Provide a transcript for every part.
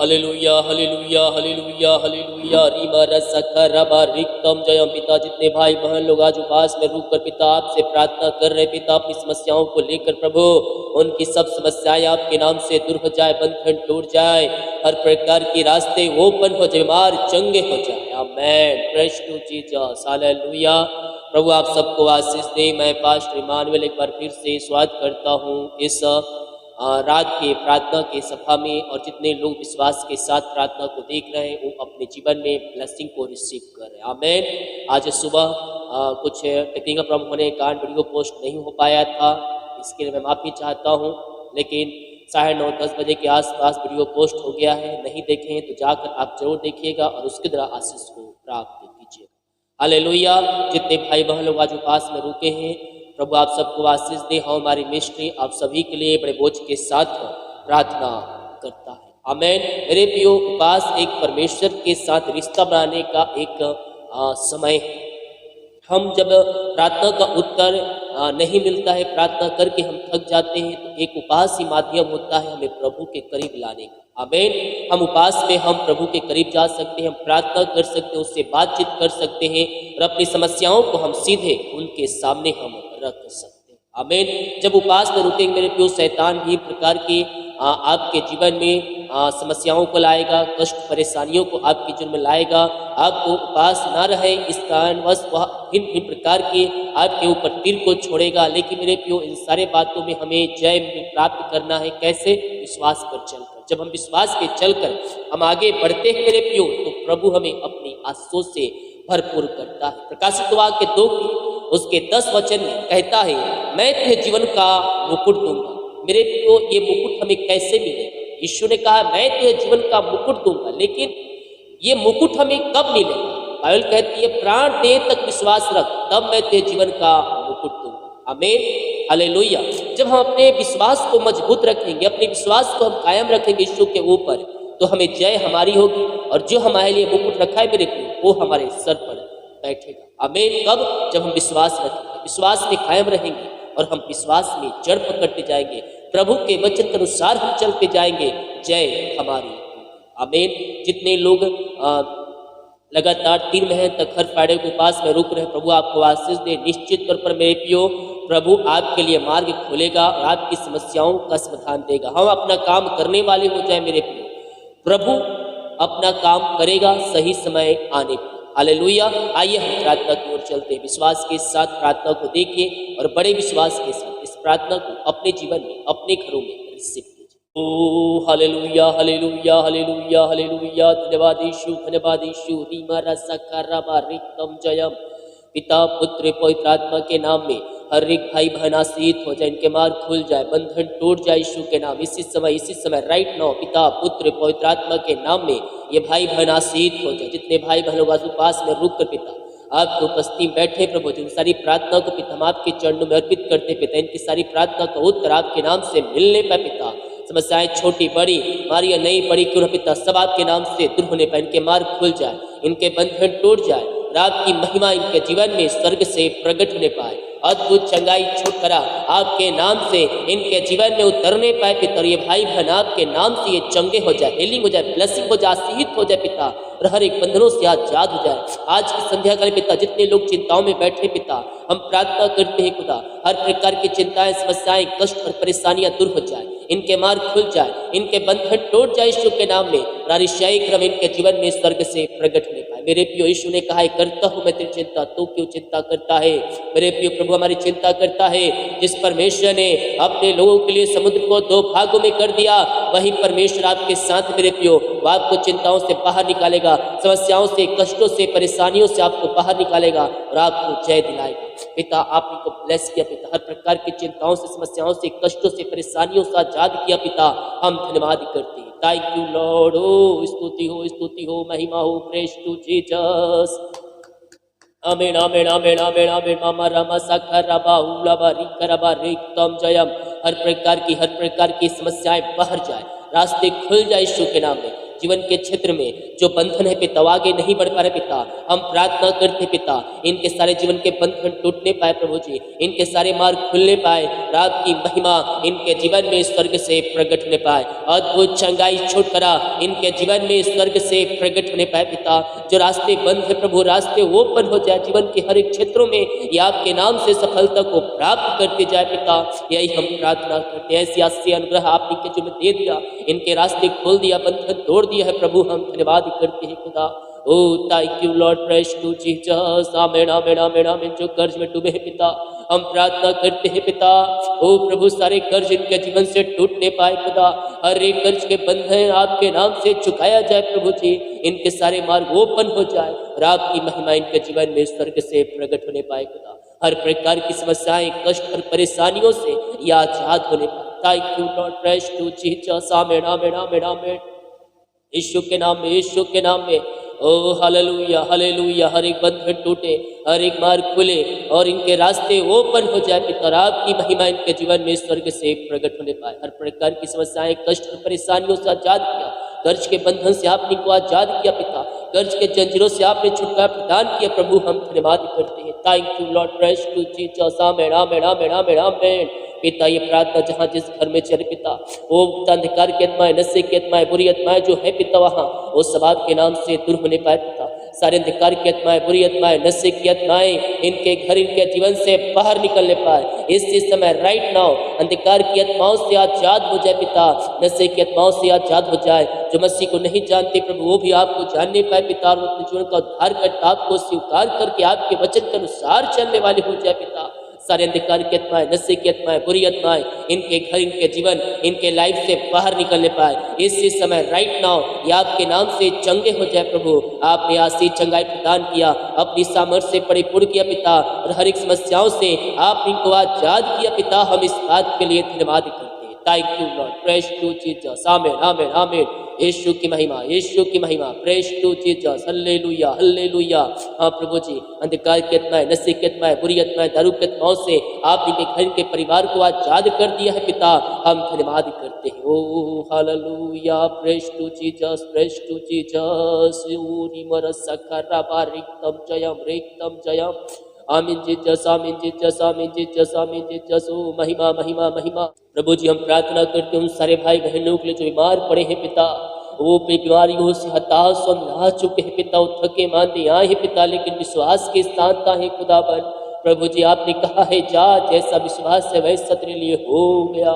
Hallelujah hallelujah hallelujah hallelujah रीमा रसका रबा रिक्तम जयम। पिता जितने भाई बहन लोग आज उपास में रुक कर पिता आपसे प्रार्थना कर रहे पिता अपनी समस्याओं को लेकर प्रभु उनकी सब समस्याएं आपके नाम से दूर हो जाए, बंधन टूट जाए, हर प्रकार के रास्ते ओपन हो जाए, बीमार चंगे हो जाए। Amen. Praise to Jesus. Hallelujah. प्रभु आप सबको आशीष दे। मैं पास्टर इमानुएल एक बार फिर से स्वागत करता हूँ इस रात के प्रार्थना के सभा में, और जितने लोग विश्वास के साथ प्रार्थना को देख रहे हैं वो अपने जीवन में ब्लेसिंग को रिसीव कर रहे हैं। आमेन। आज सुबह कुछ टेक्निकल प्रॉब्लम होने के कारण वीडियो पोस्ट नहीं हो पाया था, इसके लिए मैं माफ़ी चाहता हूँ, लेकिन 9:30-10 बजे के आसपास वीडियो पोस्ट हो गया है। नहीं देखे हैं तो जाकर आप जरूर देखिएगा और उसके द्वारा आशीष को प्राप्त कीजिएगा। हालेलुया। जितने भाई बहन लोग आज उपास में रुके हैं प्रभु आप सबको आशीष दे। हमारी मिनिस्ट्री आप सभी के लिए बड़े बोझ के साथ प्रार्थना करता है। आमेन। मेरे प्रियो, उपास एक परमेश्वर के साथ रिश्ता बनाने का एक समय है। हम जब प्रार्थना का उत्तर नहीं मिलता है, प्रार्थना करके हम थक जाते हैं, तो एक उपास ही माध्यम होता है हमें प्रभु के करीब लाने का। आमेन। हम उपास में हम प्रभु के करीब जा सकते हैं, हम प्रार्थना कर सकते हैं, उससे बातचीत कर सकते हैं और अपनी समस्याओं को हम सीधे उनके सामने हम रख सकते हैं। आमेन। जब उपास में रुकेंगे मेरे प्रियो, शैतान भी प्रकार के आपके जीवन में समस्याओं को लाएगा, कष्ट परेशानियों को आपके जीवन में लाएगा। आपको उपास ना रहे इस कारणवश वह भिन्न भिन्न प्रकार के आपके ऊपर तीर को छोड़ेगा। लेकिन मेरे प्रियो, इन सारे बातों में हमें जय प्राप्त करना है। कैसे? विश्वास पर चलकर। जब हम विश्वास पे चलकर हम आगे बढ़ते हैं मेरे प्रियो, तो प्रभु हमें अपनी आशीषों से भरपूर करता है। प्रकाशित वाक्य 2 की उसके 10 वचन में कहता है, मैं तुझे जीवन का मुकुट दूंगा। मेरे प्रियो, ये मुकुट हमें कैसे मिलेगा? यीशु ने कहा मैं तुझे जीवन का मुकुट दूंगा, लेकिन ये मुकुट हमें कब मिलेगा? बाइबल कहती है प्राण देह तक विश्वास रख, तब मैं तुझे जीवन का मुकुट दूंगा। आमीन। हालेलुया। जब हम अपने विश्वास को मजबूत रखेंगे, अपने विश्वास को हम कायम रखेंगे यीशु के ऊपर, तो हमें जय हमारी होगी, और जो हमारे लिए मुकुट रखा है मेरे प्रियो, वो हमारे सर पर बैठेगा। आमीन। कब? जब हम विश्वास रखेंगे, विश्वास में कायम रहेंगे और हम विश्वास में जड़ पकड़ते जाएंगे, प्रभु के वचन के अनुसार हम चलते जाएंगे, जय हमारी। आमीन। जितने लोग लगातार 3 महीने तक हर फ्राइडे के उपास में रुक रहे, प्रभु आपको आशीष दे। निश्चित तौर पर मेरे प्रियो, प्रभु आपके लिए मार्ग खोलेगा और आपकी समस्याओं का समाधान देगा। हम अपना काम करने वाले हो जाए मेरे प्रियो, प्रभु अपना काम करेगा सही समय आने पर। हालेलुया। आइए हम प्रार्थना की ओर चलते हैं। विश्वास के साथ प्रार्थना को देखिए और बड़े विश्वास के साथ इस प्रार्थना को अपने जीवन में, अपने घरों में रिसीव कीजिए। ओ हालेलुया हालेलुया हालेलुया हालेलुया। धन्यवाद यीशु, धन्यवाद यीशु। रीमा रसका रबा रिक्तम जयम। पिता पुत्र पवित्र आत्मा के नाम में हर एक भाई बहन आशीष हो जाए, इनके मार्ग खुल जाए, बंधन टूट जाए यीशु के नाम। इसी समय राइट नाउ पिता पुत्र पवित्र आत्मा के नाम में ये भाई बहन आशीष हो जाए। जितने भाई बहन लोग आज उपास में रुक कर पिता आपकी उपस्थिति में बैठे प्रभु, जिन सारी प्रार्थना को पिता हम आपके चरणों में अर्पित करते पिता, इनकी सारी प्रार्थना का उत्तर आपके नाम से मिलने पर पिता, समस्याएं छोटी बड़ी मारिया नहीं बड़ी क्यों पिता, सब आपके नाम से दूर होने पर इनके मार्ग खुल जाए, इनके बंधन टूट जाए, और आपकी महिमा इनके जीवन में स्वर्ग से प्रकट होने पाए। अद्भुत चंगाई छुटकारा आपके नाम से इनके जीवन में उतरने पाए पिता। ये भाई बहन आपके नाम से ये चंगे हो जाए, हीलिंग हो जाए, ब्लेसिंग हो जाए, आशीष हो जाए पिता, और हर एक बंधनों से आजाद हो जाए। आज की संध्या काल पिता, जितने लोग चिंताओं में बैठे पिता, हम प्रार्थना करते हैं खुदा, हर प्रकार की चिंताएं, समस्याएं, कष्ट और परेशानियां दूर हो जाए, इनके मार्ग खुल जाए, इनके बंधन टूट जाए यीशु के नाम में, रारिशाही क्रम इनके जीवन में स्वर्ग से प्रकट होने पाए। मेरे प्रियो, यीशु ने कहा है करता हूं मैं तेरी चिंता, तू क्यों चिंता करता है? मेरे प्रियो, प्रभु हमारी चिंता करता है। जिस परमेश्वर ने अपने लोगों के लिए समुद्र को 2 भागों में कर दिया, वही परमेश्वर आपके साथ मेरे प्रियो, वो आपको चिंताओं से बाहर निकालेगा, समस्याओं से, कष्टों से, परेशानियों से आपको बाहर निकालेगा और आपको जय दिलाएगा। पिता आपने को ब्लेस किया पिता, हर प्रकार की चिंताओं से, समस्याओं से, कष्टों से, परेशानियों से आजाद किया पिता, हम धन्यवाद करते हैं। Thank you lord. हो स्तुति हो, स्तुति हो, महिमा हो। Praise to Jesus. आमीन आमीन आमीन आमीन आमीन। मामा रामा साखा रबा उलाबा रिकरबा रिक्तम जयम। हर प्रकार की समस्याएं बाहर जाए, रास्ते खुल जाए यीशु के नाम में, जीवन के क्षेत्र में जो बंधन है पिता आगे नहीं बढ़ पा रहे पिता, हम प्रार्थना करते पिता इनके सारे जीवन के बंधन टूटने पाए प्रभु जी, इनके सारे मार्ग खुलने पाए, रात की महिमा इनके जीवन में स्वर्ग से प्रकट होने पाए, अद्भुत चंगाई छुटकारा इनके जीवन में स्वर्ग से प्रकट होने पाए पिता। जो रास्ते बंद है प्रभु रास्ते ओपन हो जाए जीवन के हर एक क्षेत्रों में, ये आपके नाम से सफलता को प्राप्त करते जाए पिता, यही हम प्रार्थना करते हैं। ऐसी आशीष अनुग्रह आपने के जो में दे दिया, इनके रास्ते खोल दिया, बंधन तोड़ दिया है प्रभु, हम धन्यवाद करते हैं खुदा। ओ thank you Lord, praise to Jesus. आमीन आमीन आमीन आमीन। जो कर्ज में डूबे हैं पिता हम प्रार्थना करते हैं पिता, ओ प्रभु सारे कर्ज इनके जीवन से टूटने पाए खुदा, हर एक कर्ज के बंधन आपके नाम से चुकाया जाए प्रभु जी, इनके सारे मार्ग ओपन हो जाए और आपकी महिमा इनके जीवन में स्वर्ग से प्रकट होने पाए खुदा, हर प्रकार की समस्याएं कष्ट और परेशानियों से ये आजाद होने पाए। Thank you Lord, praise to Jesus. आमीन आमीन आमीन आमीन। यीशु के नाम में, यीशु के नाम में। ओ हालेलुया हालेलुया। हर एक बंधन टूटे, हर एक मार्ग खुले और इनके रास्ते ओपन हो जाए पिता, और आपकी महिमा इनके जीवन में स्वर्ग से प्रकट होने पाए। हर प्रकार की समस्याएं कष्ट और परेशानियों से आजाद किया, कर्ज के बंधन से आपने को आजाद किया पिता, कर्ज के जंजीरों से आपने छुटकारा प्रदान किया प्रभु, हम धन्यवाद करते हैं। Thank you Lord, praise to Jesus. आमीन आमीन आमीन आमीन आमीन। पिता ये प्रार्थना जहाँ जिस घर में चले पिता, वो अंधकार की आत्माएं, नशे की आत्माएं, बुरी आत्माएं जो है पिता वहाँ वो सब आपके नाम से दूर होने पाए पिता, सारे अंधकार की आत्माएं, बुरी आत्माएं, नशे की आत्माएं इनके घर इनके जीवन से बाहर निकलने पाए इस समय राइट नाउ, अंधकार की आत्माओं से आजाद हो जाए पिता, नशे की आत्माओं से आजाद हो जाए, जो मसीह को नहीं जानते प्रभु वो भी आपको जानने पाए पिता, और अपने जीवन का उद्धार करता आपको स्वीकार करके आपके वचन के अनुसार चलने वाले हो जाए पिता। सारे अंधकार की आत्माएं, नशे की आत्माएं, बुरी आत्माएं इनके घर इनके जीवन इनके लाइफ से बाहर निकलने पाए इस समय राइट नाउ, ये आपके नाम से चंगे हो जाए प्रभु। आपने आशीष चंगाई प्रदान किया, अपनी सामर्थ्य से परिपूर्ण किया पिता, और हर एक समस्याओं से आपने इनको आजाद किया पिता, हम इस बात के लिए धन्यवाद करते हैं। Thank you Lord, praise to Jesus. आमीन आमीन आमीन। यीशु की महिमा, यीशु की महिमा, प्रेज टू जीसस। हल्लेलुया हल्लेलुया। हाँ प्रभु जी, अंधकार की आत्माएं, नशे की आत्माएं, बुरी आत्माएं, दारू की आत्माओं से आपने के घर के परिवार को आजाद कर दिया है पिता, हम धन्यवाद करते हैं। ओ hallelujah, praise to Jesus, praise to Jesus. ओरी मरसखरा बारिकतम जयम रेकतम जयम। आमीन जीसस, आमीन जीसस, आमीन जीसस, आमीन जीसस। ओ महिमा महिमा महिमा। प्रभु जी हम प्रार्थना करते हैं उन सारे भाई बहनों के लिए जो बीमार पड़े हैं पिता, वो अपनी बीमारियों से हताश और निराश चुके हैं पिता, वो थके मांदे आए हैं पिता, लेकिन विश्वास के साथ है खुदाबंद। प्रभु जी आपने कहा है जा, जैसा विश्वास है वैसा तेरे लिए हो गया।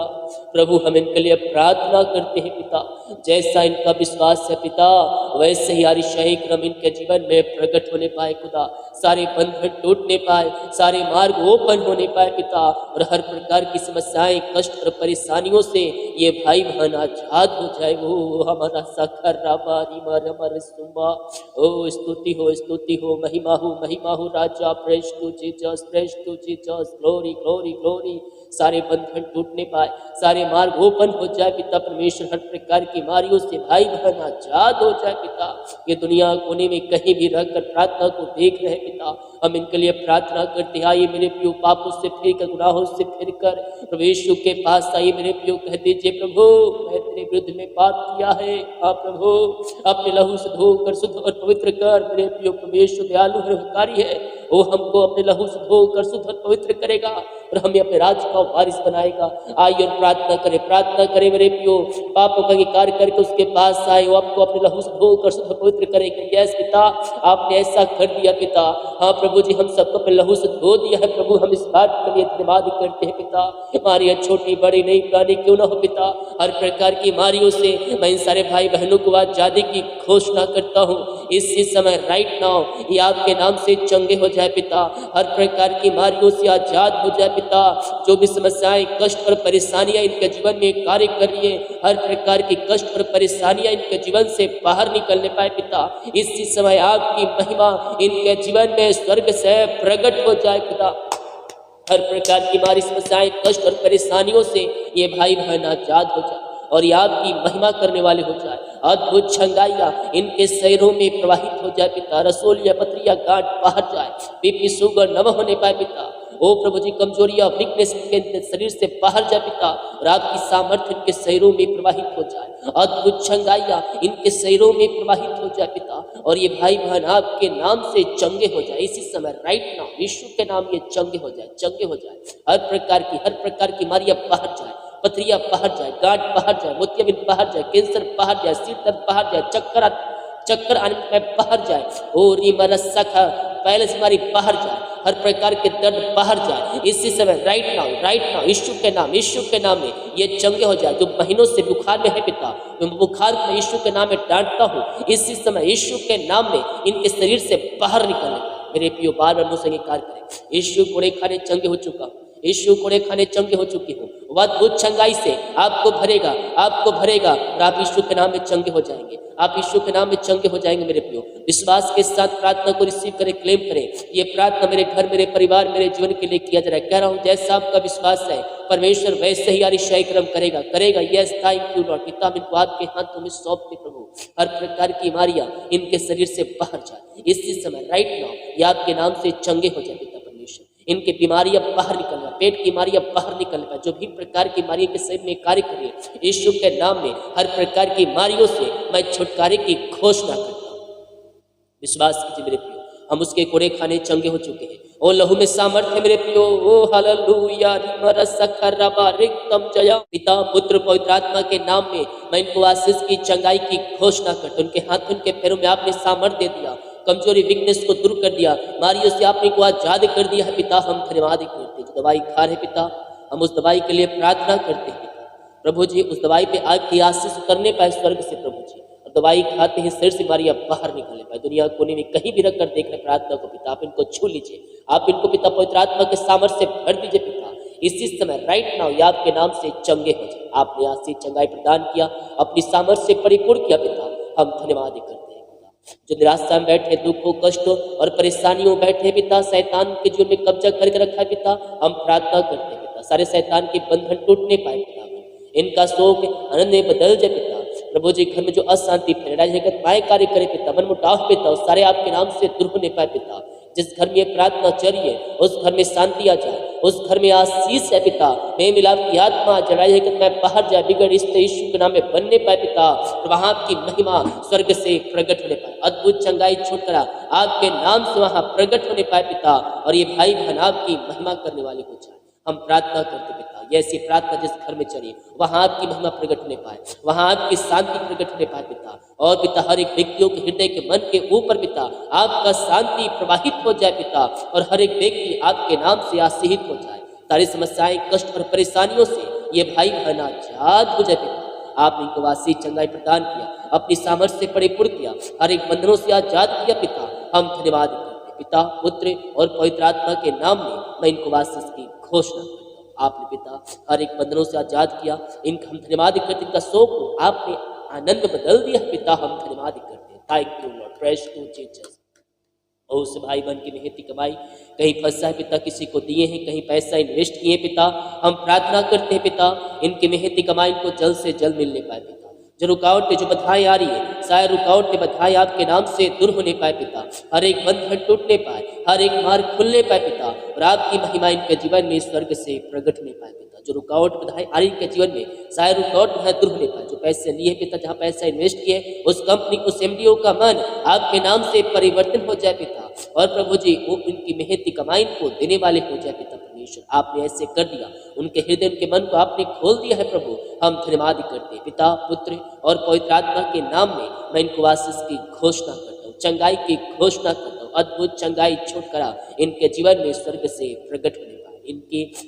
प्रभु हम इनके लिए प्रार्थना करते हैं पिता, जैसा इनका विश्वास है पिता वैसे ही आरिशाही क्रम इनके जीवन में प्रकट होने पाए खुदा, सारे बंधन टूटने पाए, सारे मार्ग ओपन होने पाए पिता, और हर प्रकार की समस्याएं कष्ट और परेशानियों से ये भाई बहन आजाद हो जाए। वो हमारा सखर राबारी मर सुबा। ओ स्तुति हो महिमा हो राजा। Praise to Jesus, praise to Jesus. Glory glory glory. सारे बंधन टूटने पाए, सारे मार्ग ओपन हो जाए पिता परमेश्वर, हर प्रकार की बीमारियों से भाई बहन आजाद हो जाए पिता। ये दुनिया कोने में कहीं भी रहकर प्रार्थना को देख रहे पिता, हम इनके लिए प्रार्थना करते हैं। आइए मेरे प्रियो पापों से फिर कर, गुनाहों से फिर कर प्रभु यीशु के पास आइए मेरे प्रियो, कह दीजिए प्रभु मैं तेरे विरुद्ध में पाप किया है। हाँ प्रभु अपने लहू से धोकर शुद्ध और पवित्र कर। मेरे प्रियो प्रभु यीशु दयालु है, उपकारी है, वो हमको अपने लहू से धोकर शुद्ध और पवित्र करेगा और हमें अपने राज्य का वारिस बनाएगा। आइए और प्रार्थना करें मेरे प्रियो, पापों का इंकार करके उसके पास आए, वो आपको अपने लहू से धोकर शुद्ध और पवित्र करेगा। यस पिता आपने ऐसा कर दिया पिता। हाँ प्रभु जी हम सबको अपने लहू से धो दिया है प्रभु, हम इस बात के लिए धन्यवाद करते हैं पिता। हमारी छोटी बड़ी नई पुरानी क्यों ना हो पिता, हर प्रकार की बीमारियों से मैं इन सारे भाई बहनों को आजादी की घोषणा करता हूँ इस समय राइट नाउ, ये आपके नाम से चंगे हो जाए पिता, हर प्रकार की बीमारियों से आजाद हो जाए पिता। जो भी समस्याएं कष्ट और परेशानियां इनके जीवन में कार्य कर रही है, हर प्रकार की कष्ट और परेशानियां इनके जीवन से बाहर निकलने पाए पिता। इसी समय आपकी महिमा इनके जीवन में स्वर्ग से प्रकट हो जाए पिता। हर प्रकार की हमारी समस्याएं कष्ट और परेशानियों से ये भाई बहन आजाद हो जाए और ये आपकी महिमा करने वाले हो जाए। अद्भुत छंगाइया इनके शरीरों में प्रवाहित हो जाए पिता, रसोलिया पथरिया गांठ बाहर जाए, बीपी शुगर न होने पाए पिता। ओ प्रभु जी, कमजोरियां, वीकनेस के शरीर से बाहर जाए पिता, और आपकी सामर्थ्य इनके शरीरों में प्रवाहित हो जाए। अद्भुत चंगाइयां इनके शरीरों में प्रवाहित हो जाए पिता, और ये भाई बहन आपके नाम से चंगे हो जाए इसी समय, राइट नाउ यीशु के नाम ये चंगे हो जाए, चंगे हो जाए। हर प्रकार की बीमारियां बाहर जाए, पथरियां बाहर जाए, गांठ बाहर जाए, मोतियाबिंद बाहर जाए, कैंसर बाहर जाए, सिर दर्द बाहर जाए, चक्कर आने में बाहर जाए, ओ रीमरसा पहले से बीमारी बाहर जाए, हर प्रकार के दर्द बाहर जाए इसी समय, राइट नाउ यीशु के नाम में ये चंगे हो जाए। जो महीनों से बुखार में है पिता, मैं बुखार को यीशु के नाम में डांटता हूँ इसी समय, यीशु के नाम में इनके शरीर से बाहर निकलने। मेरे प्रियो, बार बार मुझसे कार्य करें। यीशु कोड़े खाने चंगे हो चुका हूँ, यीशु कोड़े खाने चंगे हो चुकी हूँ। वह अद्भुत चंगाई से आपको भरेगा और आप यीशु के नाम में चंगे हो जाएंगे, आप यीशु के नाम में चंगे हो जाएंगे। मेरे प्रियो, विश्वास के साथ प्रार्थना को रिसीव करें, क्लेम करें। ये प्रार्थना मेरे घर, मेरे परिवार, मेरे जीवन के लिए किया जा रहा है। कह रहा हूँ, जैसा आपका विश्वास है परमेश्वर वैसे ही अतिशय कर्म करेगा। Yes, thank you Lord. पिता, इनको आपके हाथों में सौंपते प्रभु, हर प्रकार की बीमारियां इनके शरीर से बाहर जाए इसी समय, राइट नाउ ये आपके नाम से चंगे हो जाए। पिता परमेश्वर, इनके बीमारियां बाहर निकल पाए, पेट की बीमारियां बाहर निकल पाए, जो भी प्रकार की बीमारियों के शरीर में कार्य करिए यीशु के नाम में, हर प्रकार की बीमारियों से मैं छुटकारे की घोषणा करता हूँ। विश्वास कीजिए मेरे प्रियो, हम उसके कोड़े खाने चंगे हो चुके हैं। ओ लहू में सामर्थ्य मेरे प्रियो, ओ हालेलुया। पिता, पुत्र, पवित्र आत्मा के नाम में मैं इनको आशीष की, चंगाई की घोषणा करता हूं। उनके हाथ, उनके पैरों में आपने सामर्थ्य दे दिया, कमजोरी, वीकनेस को दूर कर दिया, बीमारियों से आपने को आजाद कर दिया है। पिता, हम धन्यवाद करते हैं। जो दवाई खा रहे पिता, हम उस दवाई के लिए प्रार्थना करते हैं प्रभु जी, उस दवाई पे आपकी आशीष उतरने पाए स्वर्ग से प्रभु जी, और दवाई खाते ही शरीर से बीमारियां बाहर निकलने पाए। दुनिया कोने में कहीं भी रखकर देख रहे प्रार्थना को पिता, आप इनको छू लीजिए, आप इनको पिता पवित्र आत्मा के सामर्थ्य से भर दीजिए पिता इसी समय, राइट नाउ ये आपके नाम से चंगे हो जाए। आपने आशीष, चंगाई प्रदान किया, अपनी सामर्थ्य से परिपूर्ण किया पिता, हम धन्यवाद करते हैं। जो निराशा में बैठे, दुखों, कष्टों और परेशानियों बैठे पिता, शैतान के जीवन में कब्जा करके रखा है पिता, हम प्रार्थना करते हैं पिता, सारे शैतान के बंधन टूटने पाए पिता, इनका शोक आनंद में बदल जाए पिता। प्रभु जी, घर में जो अशांति फैला जगत माय कार्य करे पिता, मन मुटाव पिता, उस सारे आपके नाम से दूर होने पाए पिता। जिस घर में ये प्रार्थना चलिए उस घर में शांति आ जाए, उस घर में आशीष है पिता। मैं मिलाप की आत्मा जड़ाई जगत में बाहर जाए, बिगड़ इस यीशु के नाम में बनने पाए पिता, और वहां आपकी महिमा स्वर्ग से प्रकट होने पाए, अद्भुत चंगाई छूटकर आपके नाम से वहां प्रकट होने पाए पिता, और ये भाई बहन आपकी महिमा करने वाले हो जाए। हम प्रार्थना करते पिता, ऐसी प्रार्थना जिस घर में चली वहां आपकी महिमा प्रकट होने पाए, वहां आपकी शांति प्रकट होने पाए पिता, और पिता हर एक व्यक्तियों के हृदय के मन के ऊपर पिता आपका शांति प्रवाहित हो जाए पिता, और हर एक व्यक्ति आपके नाम से आशीषित हो जाए। सारी समस्याएं, कष्ट और परेशानियों से ये भाई बहन आजाद हो जाए पिता। आपने इनको आशीष, चंगाई प्रदान किया, अपनी सामर्थ्य से परिपूर्ण किया, हर एक बंधनों से आजाद किया पिता, हम धन्यवाद करते पिता, पुत्र और पवित्र आत्मा के नाम में मैं इनको आशीष की घोषणा करता हूं। आपने पिता हर एक बंधनों से आजाद किया, इनका हम धन्यवाद करते, इनका शोक आपने आनंद में बदल दिया पिता, हम धन्यवाद करते हैं। Thank you Lord, praise to Jesus. और उस भाई बहन की मेहनती कमाई कहीं फंसा है पिता, किसी को दिए हैं, कहीं पैसा इन्वेस्ट किए पिता, हम प्रार्थना करते हैं पिता इनकी मेहनती कमाई को जल्द से जल्द मिलने पाए पिता। जो रुकावटें, जो बाधाएं आ रही है, सारे रुकावटें, बाधाएं आपके नाम से दूर होने पाए पिता, हर एक बंधन टूटने पाए, हर एक मार्ग खुलने पाए पिता, और आपकी महिमा इनके जीवन में स्वर्ग से प्रकट होने पाए पिता। जो रुकावट, बाधाएं आ रही के जीवन में, सारे रुकावट है दूर होने पाए। जो पैसे लिए पिता, जहाँ पैसा इन्वेस्ट किए, उस कंपनी, उस एमडीओ का मन आपके नाम से परिवर्तन हो जाए पिता, और प्रभु जी वो इनकी मेहनती कमाई को देने वाले हो जाए पिता परमेश्वर। आपने ऐसे कर दिया, उनके हृदय, उनके मन को आपने खोल दिया है प्रभु, हम धन्यवाद करते हैं पिता, पुत्र और पवित्र आत्मा के नाम में मैं इनको आशीष की घोषणा करता हूँ, चंगाई की घोषणा करता हूँ। अद्भुत चंगाई छोड़कर इनके जीवन में स्वर्ग से प्रकट होने पाए,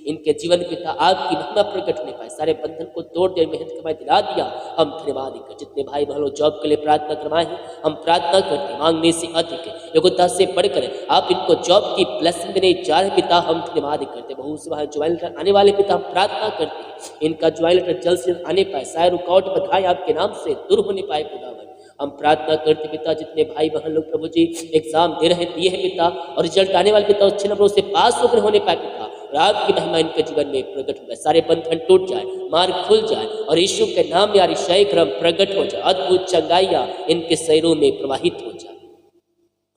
इनके जीवन पिता आपकी महिमा प्रकट होने पाए, सारे बंधन को तोड़ दिया, मेहनत कमाई दिला दिया, हम धन्यवाद कर। जितने भाई बहनों जॉब के लिए प्रार्थना करवाए हैं, हम प्रार्थना करते, मांगने से अधिक योग्यता से बढ़कर आप इनको जॉब की ब्लेसिंग देने जा रहे पिता, हम धन्यवाद करते। बहुत से भाई ज्वाइन लेटर आने वाले पिता, हम प्रार्थना करते इनका ज्वाइन लेटर जल्द से आने पाए, सारे रुकावट, बाधाएं आपके नाम से दूर होने पाए खुदावन। हम प्रार्थना करते पिता, जितने भाई बहन लोग प्रभु जी एग्जाम दे रहे दिए हैं पिता, और रिजल्ट आने वाले पिता अच्छे नंबरों से पास होकर होने पाए पिता, और आपकी महिमा इनके जीवन में प्रकट हो जाए, सारे बंधन टूट जाए, मार्ग खुल जाए, और यीशु के नाम में अतिशय क्रम प्रकट हो जाए, अद्भुत चंगाइयां इनके शरीरों में प्रवाहित हो जाए।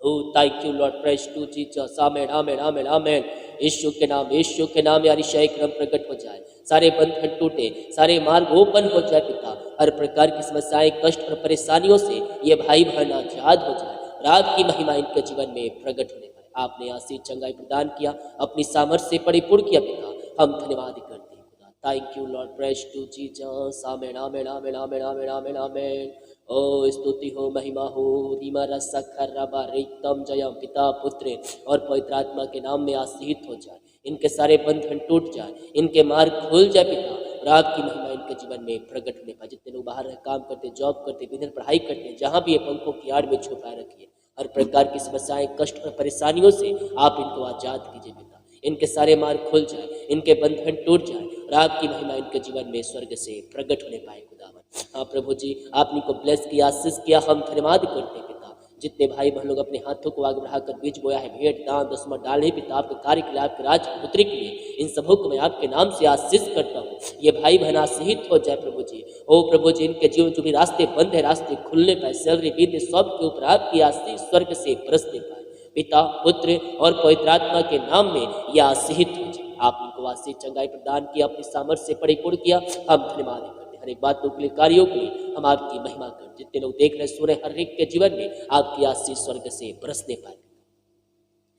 Oh, thank you, Lord. Praise to Jesus. Amen, amen, amen, amen. यीशु के नाम यार ईशाई क्रम प्रकट हो जाए, सारे बंधन टूटे, सारे मार्ग ओपन हो जाए पिता, हर प्रकार की समस्याएं, कष्ट और परेशानियों से ये भाई बहन आजाद हो जाए और आपकी महिमा इनके जीवन में प्रकट होने पाए। आपने आशीष चंगाई प्रदान किया, अपनी सामर्थ्य से परिपूर्ण किया पिता, हम धन्यवाद करते हैं खुदा। Thank you Lord, praise to Jesus. Amen, amen, amen, amen, amen, amen, amen. ओ स्तुति हो, महिमा हो, रीमा रसा खर्राबा रिक्तम जयम पिता पुत्र और पवित्र आत्मा के नाम में आशीष हो जाए, इनके सारे बंधन टूट जाए, इनके मार्ग खुल जाए पिता, और आपकी महिमा इनके जीवन में प्रकट होने पाए। जितने लोग बाहर काम करते, जॉब करते, विभिन्न पढ़ाई करते हैं, जहाँ भी ये पंखों की आड़ में छुपाए रखिए, हर प्रकार की समस्याएं, कष्ट और परेशानियों से आप इनको आजाद कीजिए पिता, इनके सारे मार्ग खुल जाए, इनके बंधन टूट जाए और आपकी महिमा इनके जीवन में स्वर्ग से प्रकट होने पाए खुदावन। हाँ प्रभु जी, आपने को ब्लेस किया, आशीष किया, हम धन्यवाद करते हैं पिता। जितने भाई बहन लोग अपने हाथों को आगे बढ़ाकर बीज बोया है, भेंट दान दसवां डाले पिता, आपके कार्य के लिए, आपके राजपुत्री के लिए, इन सबों को मैं आपके नाम से आशीष करता हूँ। ये भाई बहन आशीष हो जाए प्रभु जी। ओ प्रभु जी, इनके जीवन जो भी रास्ते बंद है, रास्ते खुलने पाए, सैलरी बीते सब के ऊपर आपकी आशीष स्वर्ग से बरसने पाए पिता, पुत्र और पवित्र आत्मा के नाम में यह आशीष हो जाए। आप इनको आशीष चंगाई प्रदान किया, अपनी सामर्थ्य से परिपूर्ण किया, हम धन्यवाद करते हैं। हर एक बातों के लिए, कार्यों के लिए हम आपकी महिमा करते। जितने लोग देख रहे सुन रहे, हर एक के जीवन में आपकी आशीष स्वर्ग से बरसने पाए।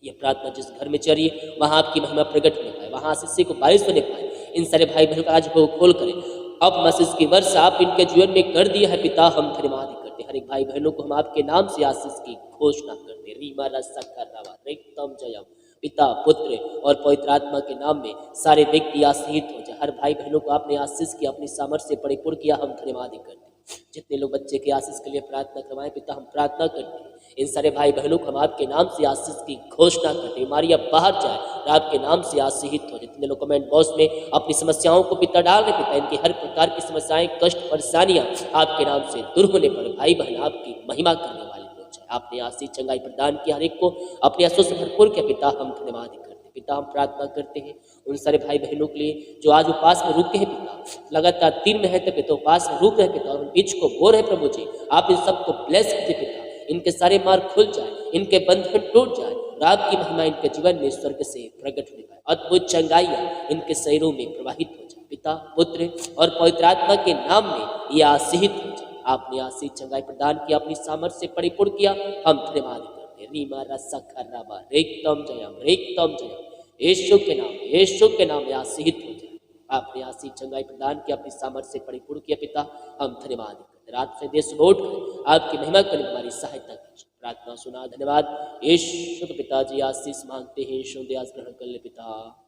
ये प्रार्थना जिस घर में चल रही है, वहां आपकी महिमा प्रकट होने पाए, वहां आशीष को बारिश होने पाए। इन सारे भाई बहनों का आज को खोल करें, अब आशीष की वर्षा आप इनके जीवन में कर दिया है पिता, हम धन्यवाद करते हैं। हर एक भाई बहनों को हम आपके नाम से आशीष की घोषणा करते। रीमा रसा खर्रावा रिक्तम जयम पिता, पुत्र और पवित्र आत्मा के नाम में सारे व्यक्ति आशीष हो जाए। हर भाई बहनों को आपने आशीष किया, अपनी सामर्थ्य से परिपूर्ण किया, हम धन्यवाद करते हैं। जितने लोग बच्चे के आशीष के लिए प्रार्थना करवाएं पिता, हम प्रार्थना करते हैं। इन सारे भाई बहनों को हम आपके नाम से आशीष की घोषणा करते हैं। बीमारियां बाहर जाए और आपके नाम से आशीष हो। जितने लोग कमेंट बॉक्स में अपनी समस्याओं को पिता डाल रहे पिता, इनकी हर प्रकार की समस्याएं, कष्ट, परेशानियां आपके नाम से दूर होने पर भाई बहन आपकी महिमा करने वाले हो जाए। आपने आशीष चंगाई प्रदान किया, हर एक को अपने आंसू से भरपूर किया पिता, हम धन्यवाद करते हैं पिता। हम प्रार्थना करते हैं उन सारे भाई बहनों के लिए जो आज उपास में रुके हैं पिता, लगातार 3 महीने तक पिता उपास में रुक रहे पिता, और बीच को बो रहे प्रभु जी, आप इन सबको ब्लेस कीजिए पिता, इनके सारे मार्ग खुल जाए, इनके बंधन टूट जाए और आपकी महिमा इनके जीवन में स्वर्ग से प्रकट होने पाए। अद्भुत चंगाइयां इनके शरीरों में प्रवाहित हो जाए पिता, पुत्र और पवित्र आत्मा के नाम में यह आशीष हो जाए। आपने आशीष चंगाई प्रदान किया, अपनी सामर्थ्य से परिपूर्ण किया, हम धन्यवाद करते हैं। रीमा रसा खर्राबा रेक्तम जयम रेक्तम जयम, यीशु के नाम में आशीष हो जाए। आपने आशीष चंगाई प्रदान किया, अपनी सामर्थ्य से परिपूर्ण किया पिता, हम धन्यवाद करते। रात से देश में उठकर आपकी महिमा करने हमारी सहायता कीजिए। प्रार्थना सुना, धन्यवाद। यीशु के पिताजी आशीष मांगते हैं, यीशु दे आज ग्रहण कर ले पिता,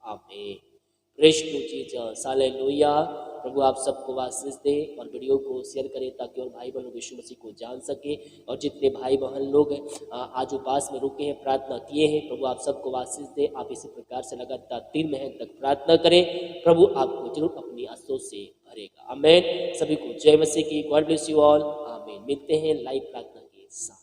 amen. Praise to Jesus, hallelujah. प्रभु आप सबको आशीष दे और वीडियो को शेयर करें ताकि और भाई बहन लोग यीशु मसीह को जान सके। और जितने भाई बहन लोग आज उपास में रुके हैं, प्रार्थना किए हैं, प्रभु आप सबको आशीष दे। आप इसी प्रकार से लगातार 3 महीने तक प्रार्थना करें, प्रभु आपको जरूर अपनी आशीषों से भरेगा। आमीन। सभी को जय मसीह की, गॉड ब्लेस यू ऑल, आमीन। मिलते हैं लाइव प्रार्थना के साथ।